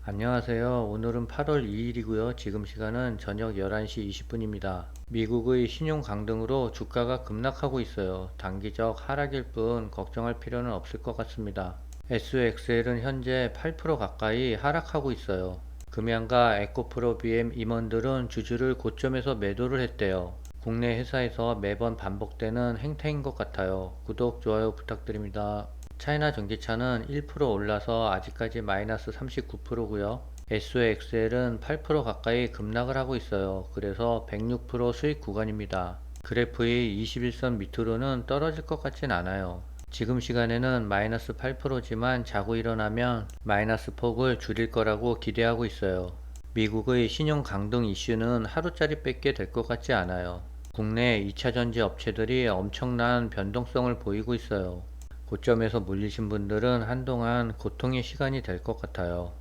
안녕하세요. 오늘은 8월 2일이고요. 지금 시간은 저녁 11시 20분입니다. 미국의 신용 강등으로 주가가 급락하고 있어요. 단기적 하락일 뿐 걱정할 필요는 없을 것 같습니다. SXL은 현재 8% 가까이 하락하고 있어요. 금양가 에코프로 BM 임원들은 주주를 고점에서 매도를 했대요. 국내 회사에서 매번 반복되는 행태인 것 같아요. 구독, 좋아요 부탁드립니다. 차이나 전기차는 1% 올라서 아직까지 마이너스 39%고요. SOXL은 8% 가까이 급락을 하고 있어요. 그래서 106% 수익 구간입니다. 그래프의 21선 밑으로는 떨어질 것 같진 않아요. 지금 시간에는 마이너스 8%지만 자고 일어나면 마이너스 폭을 줄일 거라고 기대하고 있어요. 미국의 신용 강등 이슈는 하루짜리 뺏게 될 것 같지 않아요. 국내 2차전지 업체들이 엄청난 변동성을 보이고 있어요. 고점에서 물리신 분들은 한동안 고통의 시간이 될 것 같아요.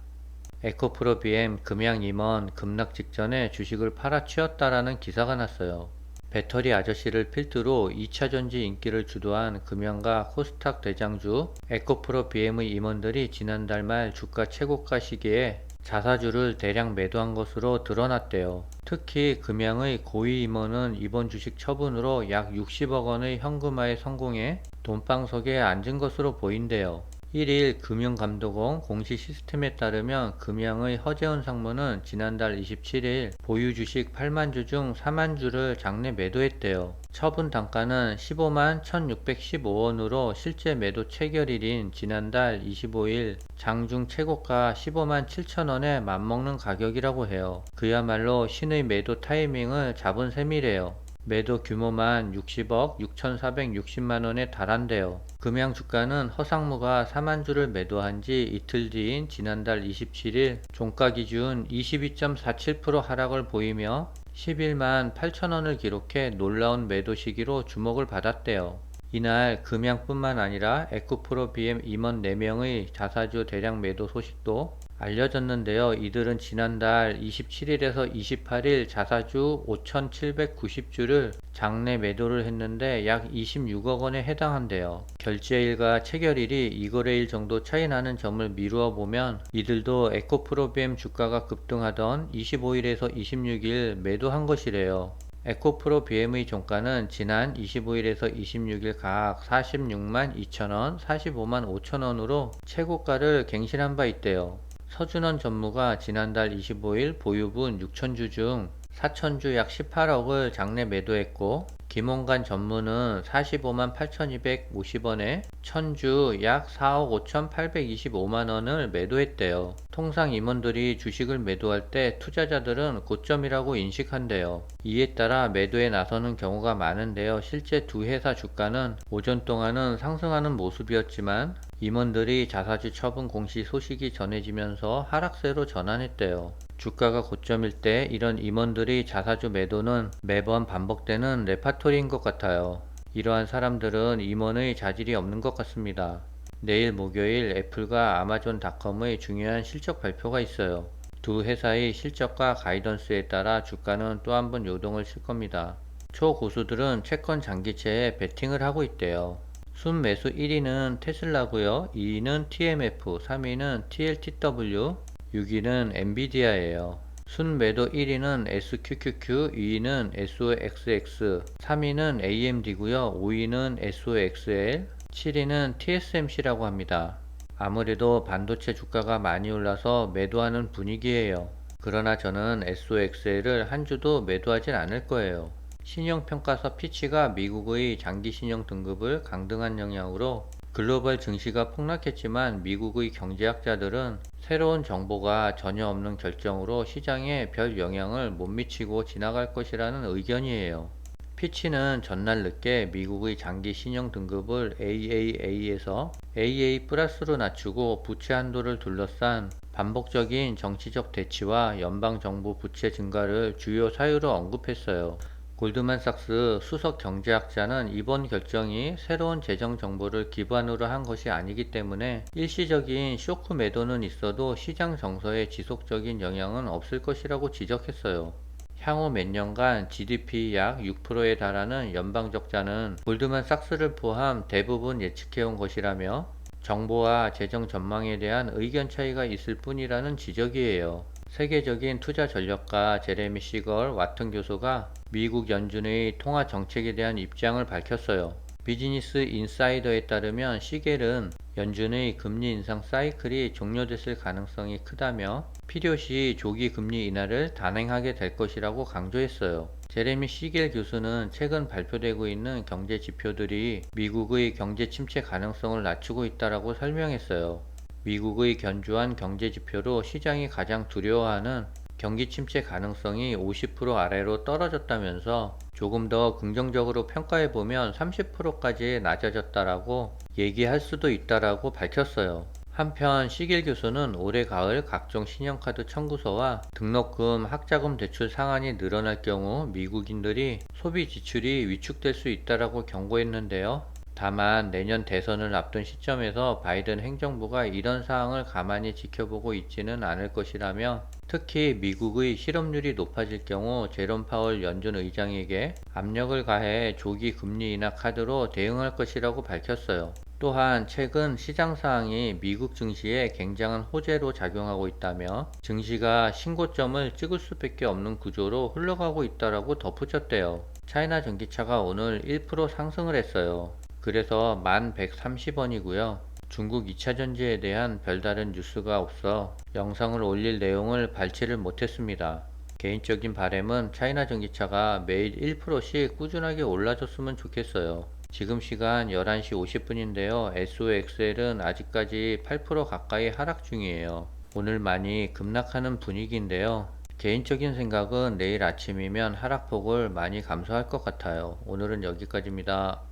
에코프로 BM 금양 임원 급락 직전에 주식을 팔아치웠다라는 기사가 났어요. 배터리 아저씨를 필두로 2차전지 인기를 주도한 금양과 코스닥 대장주 에코프로 BM의 임원들이 지난달 말 주가 최고가 시기에 자사주를 대량 매도한 것으로 드러났대요. 특히 금양의 고위 임원은 이번 주식 처분으로 약 60억 원의 현금화에 성공해 돈방석에 앉은 것으로 보인대요. 1일 금융감독원 공시 시스템에 따르면 금양의 허재원 상무는 지난달 27일 보유 주식 8만 주 중 4만 주를 장내 매도했대요. 처분 단가는 15만 1615원으로 실제 매도 체결일인 지난달 25일 장중 최고가 15만 7천원에 맞먹는 가격이라고 해요. 그야말로 신의 매도 타이밍을 잡은 셈이래요. 매도 규모만 60억 6,460만원에 달한대요. 금양 주가는 허상무가 4만 주를 매도한 지 이틀 뒤인 지난달 27일 종가 기준 22.47% 하락을 보이며 11만 8천원을 기록해 놀라운 매도 시기로 주목을 받았대요. 이날 금양뿐만 아니라 에코프로 BM 임원 4명의 자사주 대량 매도 소식도 알려졌는데요. 이들은 지난달 27일에서 28일 자사주 5,790주를 장내 매도를 했는데 약 26억 원에 해당한대요. 결제일과 체결일이 2거래일 정도 차이 나는 점을 미루어 보면 이들도 에코프로 BM 주가가 급등하던 25일에서 26일 매도한 것이래요. 에코프로 BM의 종가는 지난 25일에서 26일 각 46만 2천원, 45만 5천원으로 최고가를 갱신한 바 있대요. 서준원 전무가 지난달 25일 보유분 6천주 중 4천주 약 18억을 장내 매도했고 김홍관 전무는 45만 8,250원에 천주 약 4억 5,825만원을 매도했대요. 통상 임원들이 주식을 매도할 때 투자자들은 고점이라고 인식한대요. 이에 따라 매도에 나서는 경우가 많은데요. 실제 두 회사 주가는 오전 동안은 상승하는 모습이었지만 임원들이 자사주 처분 공시 소식이 전해지면서 하락세로 전환했대요. 주가가 고점일 때 이런 임원들이 자사주 매도는 매번 반복되는 레파토리인 것 같아요. 이러한 사람들은 임원의 자질이 없는 것 같습니다. 내일 목요일 애플과 아마존닷컴의 중요한 실적 발표가 있어요. 두 회사의 실적과 가이던스에 따라 주가는 또 한 번 요동을 칠 겁니다. 초고수들은 채권 장기채에 베팅을 하고 있대요. 순매수 1위는 테슬라고요. 2위는 TMF, 3위는 TLTW, 6위는 엔비디아예요. 순매도 1위는 SQQQ, 2위는 SOXX, 3위는 AMD고요. 5위는 SOXL, 7위는 TSMC라고 합니다. 아무래도 반도체 주가가 많이 올라서 매도하는 분위기예요. 그러나 저는 SOXL을 한 주도 매도하진 않을 거예요. 신용평가사 피치가 미국의 장기 신용 등급을 강등한 영향으로 글로벌 증시가 폭락했지만 미국의 경제학자들은 새로운 정보가 전혀 없는 결정으로 시장에 별 영향을 못 미치고 지나갈 것이라는 의견이에요. 피치는 전날 늦게 미국의 장기 신용 등급을 AAA에서 AA+로 낮추고 부채 한도를 둘러싼 반복적인 정치적 대치와 연방정부 부채 증가를 주요 사유로 언급했어요. 골드만삭스 수석 경제학자는 이번 결정이 새로운 재정 정보를 기반으로 한 것이 아니기 때문에 일시적인 쇼크 매도는 있어도 시장 정서에 지속적인 영향은 없을 것이라고 지적했어요. 향후 몇 년간 GDP 약 6%에 달하는 연방 적자는 골드만삭스를 포함 대부분 예측해온 것이라며 정보와 재정 전망에 대한 의견 차이가 있을 뿐이라는 지적이에요. 세계적인 투자 전략가 제레미 시걸 와튼 교수가 미국 연준의 통화 정책에 대한 입장을 밝혔어요. 비즈니스 인사이더에 따르면 시겔은 연준의 금리 인상 사이클이 종료됐을 가능성이 크다며 필요시 조기 금리 인하를 단행하게 될 것이라고 강조했어요. 제레미 시겔 교수는 최근 발표되고 있는 경제 지표들이 미국의 경제 침체 가능성을 낮추고 있다고 설명했어요. 미국의 견조한 경제 지표로 시장이 가장 두려워하는 경기 침체 가능성이 50% 아래로 떨어졌다면서 조금 더 긍정적으로 평가해보면 30%까지 낮아졌다라고 얘기할 수도 있다라고 밝혔어요. 한편 시길 교수는 올해 가을 각종 신용카드 청구서와 등록금, 학자금 대출 상한이 늘어날 경우 미국인들이 소비 지출이 위축될 수 있다라고 경고했는데요. 다만 내년 대선을 앞둔 시점에서 바이든 행정부가 이런 사항을 가만히 지켜보고 있지는 않을 것이라며 특히 미국의 실업률이 높아질 경우 제롬 파월 연준 의장에게 압력을 가해 조기 금리 인하 카드로 대응할 것이라고 밝혔어요. 또한 최근 시장 상황이 미국 증시에 굉장한 호재로 작용하고 있다며 증시가 신고점을 찍을 수밖에 없는 구조로 흘러가고 있다라고 덧붙였대요. 차이나 전기차가 오늘 1% 상승을 했어요. 그래서 1130원이고요. 중국 2차전지에 대한 별다른 뉴스가 없어 영상을 올릴 내용을 발췌를 못했습니다. 개인적인 바람은 차이나 전기차가 매일 1%씩 꾸준하게 올라줬으면 좋겠어요. 지금 시간 11시 50분인데요. SOXL은 아직까지 8% 가까이 하락 중이에요. 오늘 많이 급락하는 분위기인데요. 개인적인 생각은 내일 아침이면 하락폭을 많이 감소할 것 같아요. 오늘은 여기까지입니다.